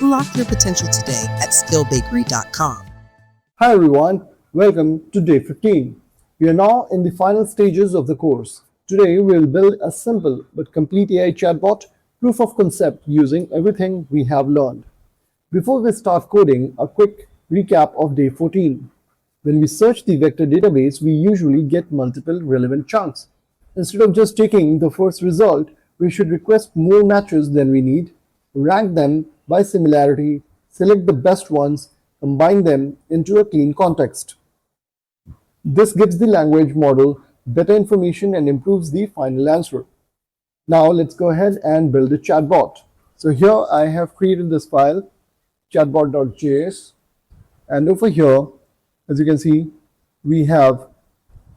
Unlock your potential today at skillbakery.com. Hi everyone, welcome to day 15. We are now in the final stages of the course. Today we will build a simple but complete AI chatbot proof of concept using everything we have learned. Before we start coding, a quick recap of day 14. When we search the vector database, we usually get multiple relevant chunks. Instead of just taking the first result, we should request more matches than we need, rank them by similarity, select the best ones, combine them into a clean context. This gives the language model better information and improves the final answer. Now let's go ahead and build a chatbot. So here I have created this file, chatbot.js, and over here, as you can see, we have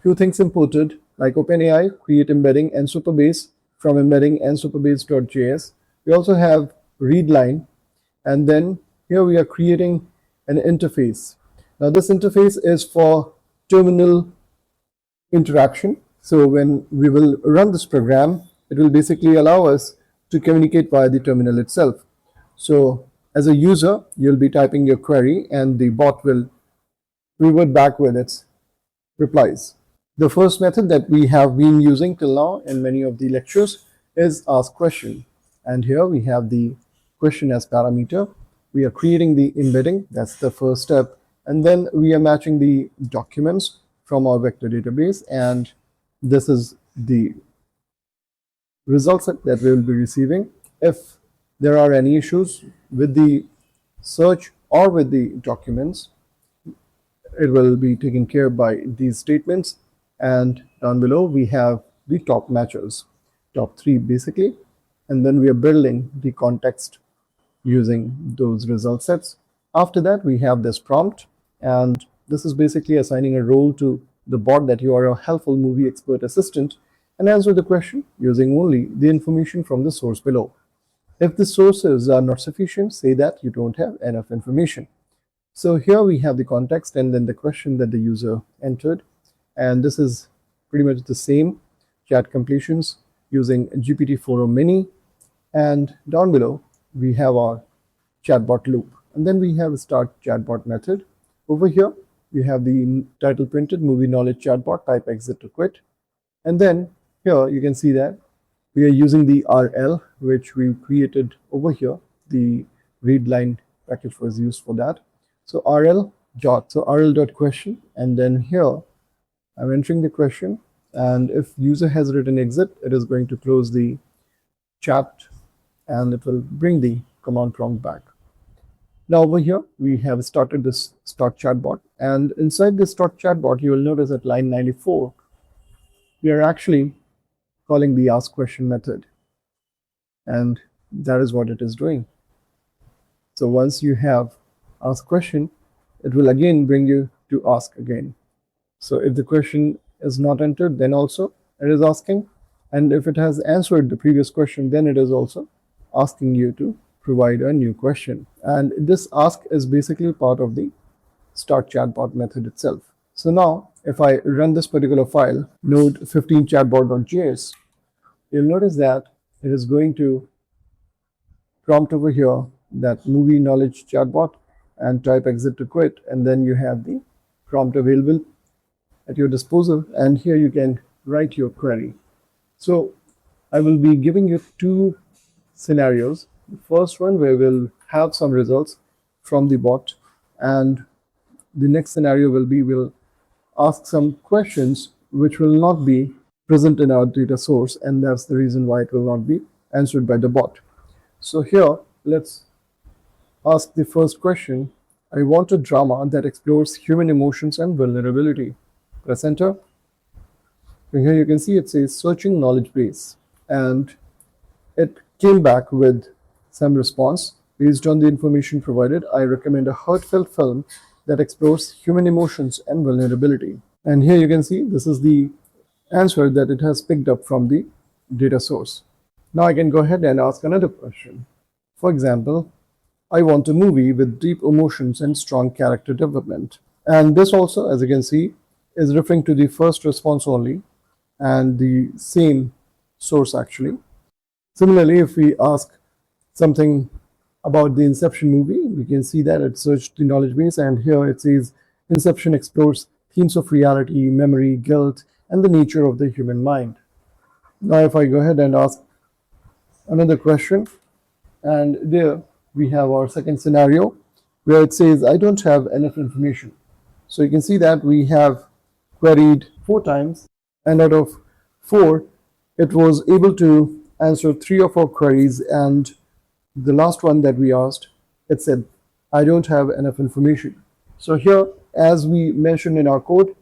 few things imported like OpenAI, create embedding, and Supabase from embedding and supabase.js. We also have readline, and then here we are creating an interface. Now this interface is for terminal interaction. So when we will run this program, it will basically allow us to communicate via the terminal itself. So as a user, you'll be typing your query and the bot will revert back with its replies. The first method that we have been using till now in many of the lectures is ask question. And here we have the question as parameter. We are creating the embedding, that's the first step. And then we are matching the documents from our vector database. And this is the results that we will be receiving. If there are any issues with the search or with the documents, it will be taken care by these statements. And down below we have the top matches, top 3 basically, and then we are building the context using those result sets. After that we have this prompt, and this is basically assigning a role to the bot that you are a helpful movie expert assistant and answer the question using only the information from the source below. If the sources are not sufficient, say that you don't have enough information. So here we have the context and then the question that the user entered. And this is pretty much the same chat completions using GPT-4o Mini. And down below, we have our chatbot loop. And then we have a start chatbot method. Over here, we have the title printed movie knowledge chatbot, type exit to quit. And then here you can see that we are using the RL, which we created over here. The readline package was used for that. So rl.question, and then here I'm entering the question, and if user has written exit, it is going to close the chat and it will bring the command prompt back. Now over here we have started this start chatbot, and inside this start chatbot you will notice at line 94 we are actually calling the ask question method, and that is what it is doing. So once you have ask question, it will again bring you to ask again. So if the question is not entered, then also it is asking, and if it has answered the previous question, then it is also asking you to provide a new question. And this ask is basically part of the start chatbot method itself. So now if I run this particular file, node15 chatbot.js, you'll notice that it is going to prompt over here that movie knowledge chatbot and type exit to quit, and then you have the prompt available at your disposal, and here you can write your query. So I will be giving you 2 scenarios. The first one where we'll have some results from the bot, and the next scenario will be we'll ask some questions which will not be present in our data source, and that's the reason why it will not be answered by the bot. So here let's ask the first question. I want a drama that explores human emotions and vulnerability. Press enter. So here you can see it says searching knowledge base, and it came back with some response. Based on the information provided, I recommend a heartfelt film that explores human emotions and vulnerability. And here you can see this is the answer that it has picked up from the data source. Now I can go ahead and ask another question. For example, I want a movie with deep emotions and strong character development. And this also, as you can see, is referring to the first response only and the same source actually. Similarly, if we ask something about the Inception movie. We can see that it searched the knowledge base, and here it says Inception explores themes of reality, memory, guilt, and the nature of the human mind. Now, if I go ahead and ask another question, and there we have our second scenario where it says, I don't have enough information. So you can see that we have queried 4 times, and out of 4, it was able to answer 3 of our queries, and the last one that we asked, it said, I don't have enough information. So here, as we mentioned in our code,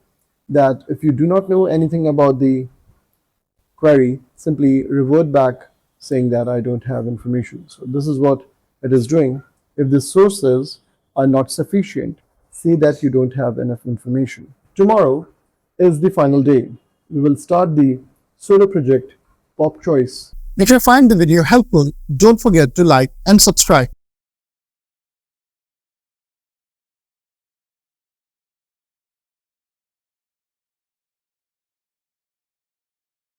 that if you do not know anything about the query, simply revert back saying that I don't have information. So this is what it is doing. If the sources are not sufficient, say that you don't have enough information. Tomorrow is the final day. We will start the solo project Pop Choice. If you find the video helpful, don't forget to like and subscribe.